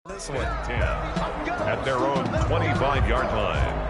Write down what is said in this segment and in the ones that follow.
This one. 10 at their own 25-yard line.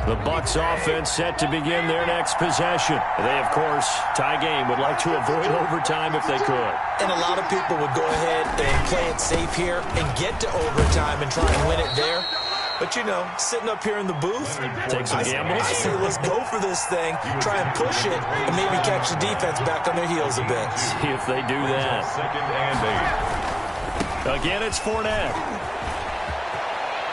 The Bucs offense set to begin their next possession. They, of course, tie game, would like to avoid overtime if they could. And a lot of people would go ahead and play it safe here and get to overtime and try and win it there. But, you know, sitting up here in the booth, take some gambles. I say let's go for this thing, try and push it, and maybe catch the defense back on their heels a bit. See if they do that. Second and 8. Again, it's Fournette.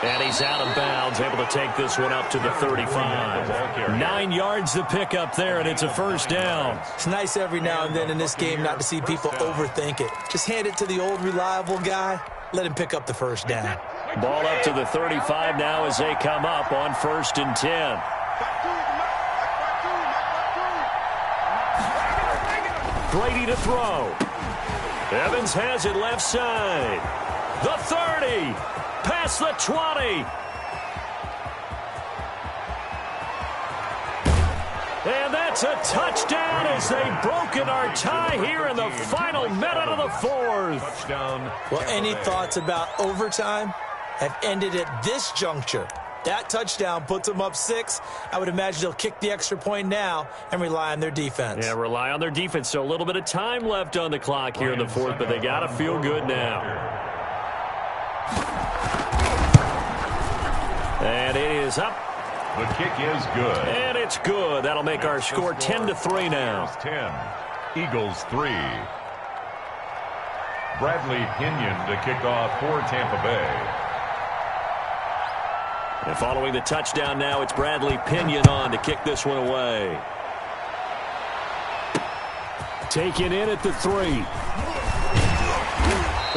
And he's out of bounds, able to take this one up to the 35. 9 yards to pick up there, and it's a first down. It's nice every now and then in this game not to see people overthink it. Just hand it to the old reliable guy, let him pick up the first down. Ball up to the 35 now as they come up on 1st and 10. Brady to throw. Evans has it left side. The 30. Past the 20. And that's a touchdown as they've broken our tie here in the final minute of the fourth. Touchdown. Well, any thoughts about overtime have ended at this juncture. That touchdown puts them up 6. I would imagine they'll kick the extra point now and rely on their defense. Yeah, rely on their defense. So a little bit of time left on the clock here in the fourth, but they got to feel good now. And it is up. The kick is good. And it's good. That'll make our score 10-3 now. 10. Eagles 3. Bradley Pinion to kick off for Tampa Bay. And following the touchdown now, it's Bradley Pinion on to kick this one away. Taken in at the 3.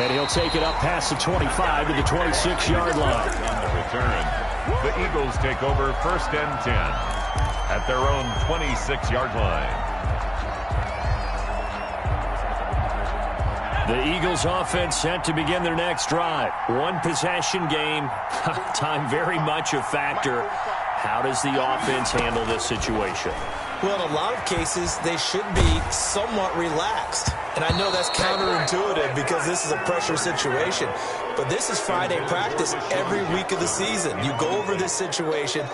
And he'll take it up past the 25 to the 26-yard line. On the return, the Eagles take over 1st and 10 at their own 26-yard line. The Eagles offense set to begin their next drive. One possession game. Time very much a factor. How does the offense handle this situation? Well, in a lot of cases, they should be somewhat relaxed. And I know that's counterintuitive because this is a pressure situation. But this is Friday practice every week of the season. You go over this situation,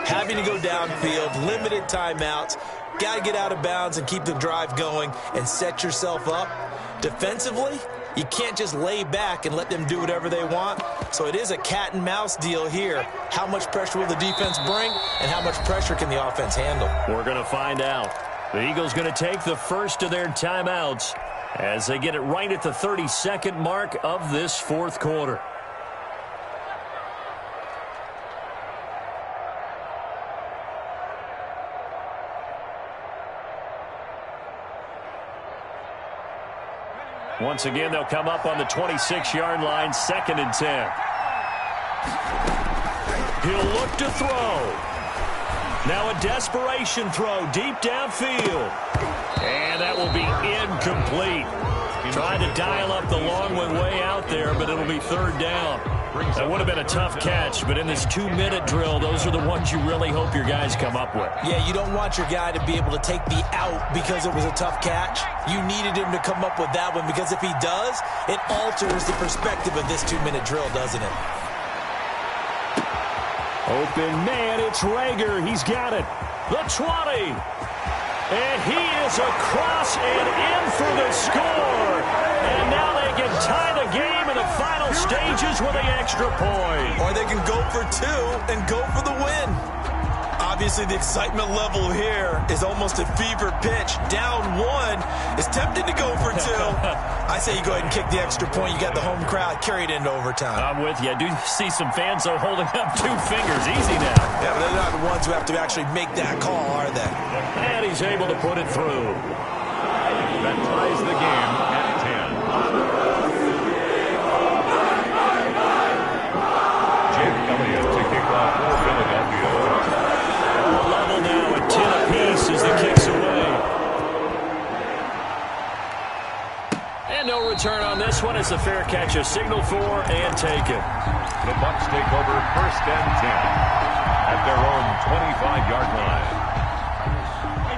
having to go downfield, limited timeouts, got to get out of bounds and keep the drive going and set yourself up. Defensively, you can't just lay back and let them do whatever they want. So it is a cat and mouse deal here. How much pressure will the defense bring and how much pressure can the offense handle? We're going to find out. The Eagles going to take the first of their timeouts as they get it right at the 32nd mark of this fourth quarter. Once again, they'll come up on the 26-yard line, 2nd and 10. He'll look to throw. Now a desperation throw deep downfield. And that will be incomplete. Trying to dial up the long one way out there, but it'll be 3rd down. That would have been a tough catch, but in this 2-minute drill, those are the ones you really hope your guys come up with. Yeah, you don't want your guy to be able to take the out because it was a tough catch. You needed him to come up with that one because if he does, it alters the perspective of this 2-minute drill, doesn't it? Open man, it's Rager. He's got it. The 20. And he is across and in for the score. And now they can tie the game in the final stages with an extra point. Or they can go for 2 and go for the win. Obviously, the excitement level here is almost a fever pitch. Down 1 is tempted to go for 2. I say you go ahead and kick the extra point. You got the home crowd carried into overtime. I'm with you. I do see some fans, though, holding up 2 fingers. Easy now. Yeah, but they're not the ones who have to actually make that call, are they? And he's able to put it through. That ties the game at 10. Jake Elliott to kick off for Philadelphia. Level now at 10 apiece as the kicks away. return on this one. It's a fair catch, a signal for, and taken. The Bucs take over 1st and 10 at their own 25-yard line.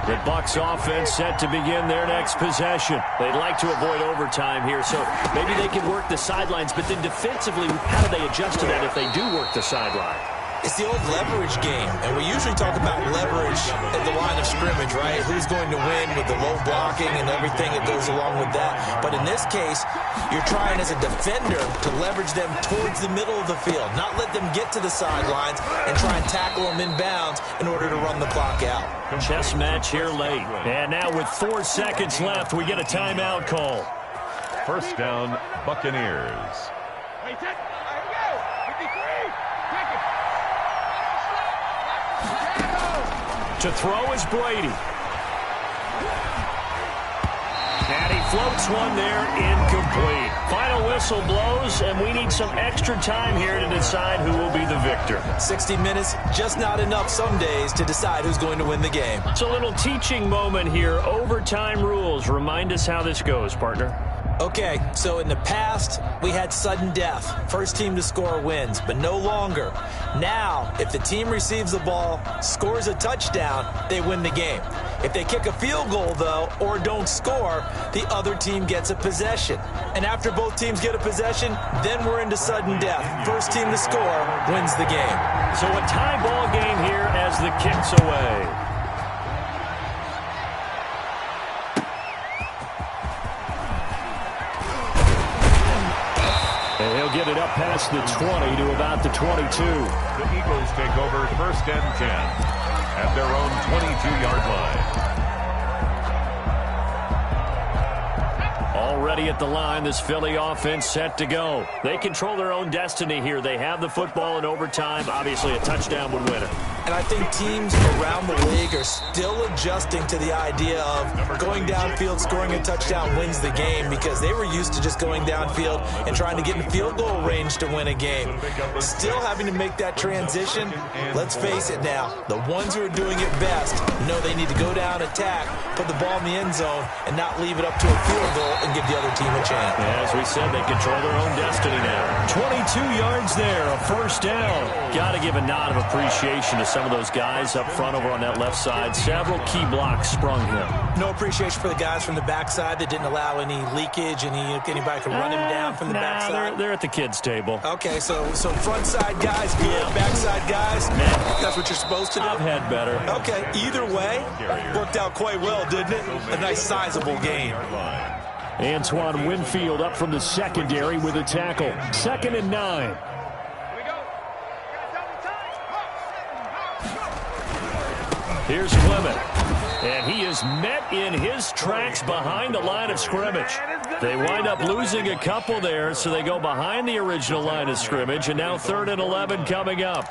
The Bucs offense set to begin their next possession. They'd like to avoid overtime here, so maybe they can work the sidelines, but then defensively, how do they adjust to that if they do work the sideline? It's the old leverage game, and we usually talk about leverage at the line of scrimmage, right? Who's going to win with the low blocking and everything that goes along with that. But in this case, you're trying as a defender to leverage them towards the middle of the field, not let them get to the sidelines and try and tackle them inbounds in order to run the clock out. Chess match here late. And now with 4 seconds left, we get a timeout call. 1st down, Buccaneers. To throw is Brady. And he floats one there, incomplete. Final whistle blows, and we need some extra time here to decide who will be the victor. 60 minutes, just not enough some days to decide who's going to win the game. It's a little teaching moment here. Overtime rules. Remind us how this goes, partner. Okay, so in the past, we had sudden death. First team to score wins, but no longer. Now, if the team receives the ball, scores a touchdown, they win the game. If they kick a field goal, though, or don't score, the other team gets a possession. And after both teams get a possession, then we're into sudden death. First team to score wins the game. So a tie ball game here as the kick's away. And he'll get it up past the 20 to about the 22. The Eagles take over 1st and 10 at their own 22-yard line. Already at the line, this Philly offense set to go. They control their own destiny here. They have the football in overtime. Obviously, a touchdown would win it. And I think teams around the league are still adjusting to the idea of going downfield, scoring a touchdown wins the game, because they were used to just going downfield and trying to get in field goal range to win a game. Still having to make that transition. Let's face it now, the ones who are doing it best know they need to go down, attack, put the ball in the end zone, and not leave it up to a field goal and give the other team a chance. As we said, they control their own destiny now. 22 yards there, a 1st down. Got to give a nod of appreciation to some of those guys up front over on that left side. Several key blocks sprung him. No appreciation for the guys from the backside that didn't allow any leakage, and anybody could run him down from the backside. They're at the kids' table. Okay, so front side guys good, backside guys, that's what you're supposed to do? I've had better. Okay, either way, worked out quite well, didn't it? A nice sizable gain. Antoine Winfield up from the secondary with a tackle. 2nd and 9. Here's Clement. And he is met in his tracks behind the line of scrimmage. They wind up losing a couple there, so they go behind the original line of scrimmage, and now 3rd and 11 coming up.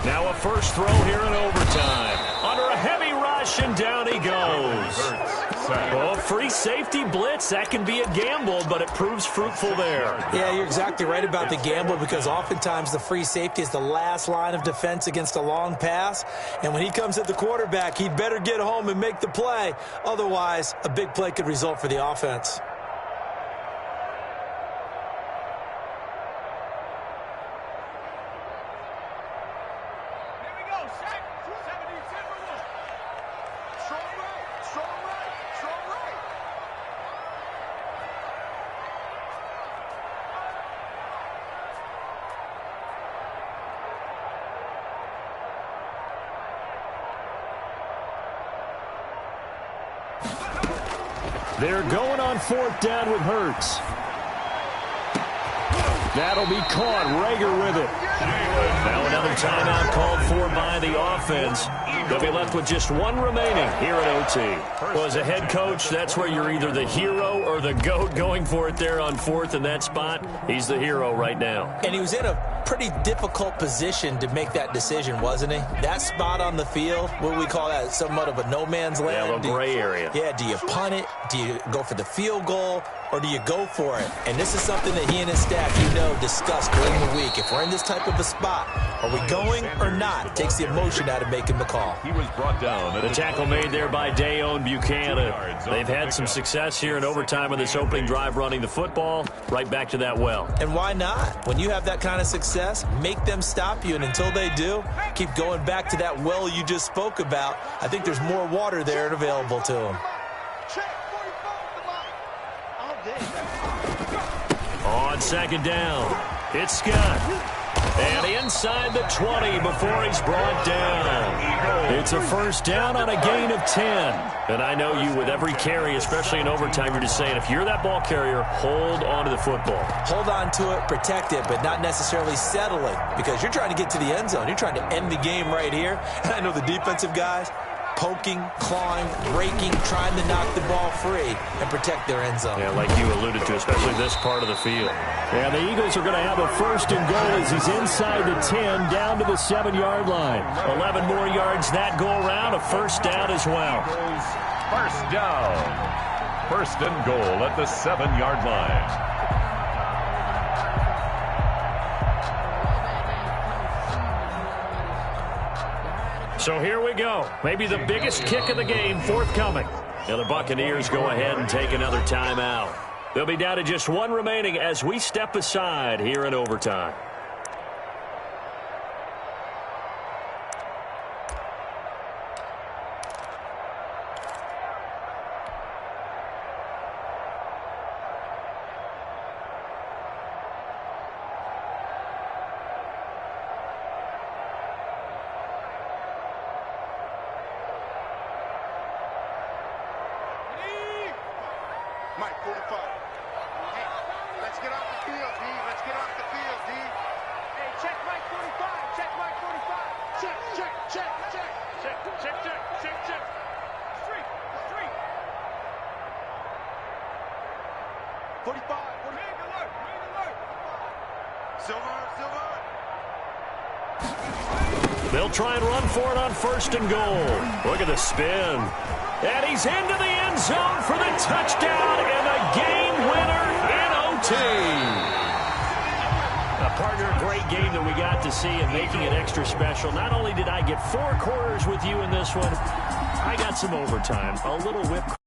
Now a first throw here in overtime. Under a heavy rush, and down he goes. Well, free safety blitz, that can be a gamble, but it proves fruitful there. Yeah, you're exactly right about the gamble, because oftentimes the free safety is the last line of defense against a long pass. And when he comes at the quarterback, he'd better get home and make the play. Otherwise, a big play could result for the offense. They're going on 4th down with Hurts. That'll be caught. Rager with it. Now another timeout called for by the offense. They'll be left with just one remaining here at OT. Well, as a head coach, that's where you're either the hero or the GOAT going for it there on fourth in that spot. He's the hero right now. And he was in a pretty difficult position to make that decision, wasn't he? That spot on the field, what do we call that? Somewhat of a no man's land. Yeah, a little gray area. Yeah, do you punt it? Do you go for the field goal? Or do you go for it? And this is something that he and his staff, discussed during the week. If we're in this type of a spot, are we going or not? It takes the emotion out of making the call. He was brought down. The tackle made there by Dayon Buchanan. They've had some success here in overtime on this opening drive running the football. Right back to that well. And why not? When you have that kind of success, make them stop you. And until they do, keep going back to that well you just spoke about. I think there's more water there and available to them. On second down, it's Scott. And inside the 20 before he's brought down. It's a first down on a gain of 10. And I know you with every carry, especially in overtime, you're just saying if you're that ball carrier, hold on to the football. Hold on to it, protect it, but not necessarily settling because you're trying to get to the end zone. You're trying to end the game right here. And I know the defensive guys poking, clawing, raking, trying to knock the ball free and protect their end zone. Yeah, like you alluded to, especially this part of the field. Yeah, the Eagles are going to have a first and goal as he's inside the 10 down to the 7-yard line. 11 more yards that go around, a first down as well. First down. First and goal at the 7-yard line. So here we go. Maybe the biggest kick of the game forthcoming. And the Buccaneers go ahead and take another timeout. They'll be down to just one remaining as we step aside here in overtime. Mike, 45. Hey, let's get off the field, D. Let's get off the field, D. Hey, check Mike 45. Check Mike 45. Check, check, check, check. Check, check, check, check, check. Street, street. 45. Green alert, green alert. Silver, silver. They'll try and run for it on first and goal. Look at the spin. And he's into the end zone for the touchdown and the game winner in OT. Partner, great game that we got to see and making it extra special. Not only did I get 4 quarters with you in this one, I got some overtime, a little whipped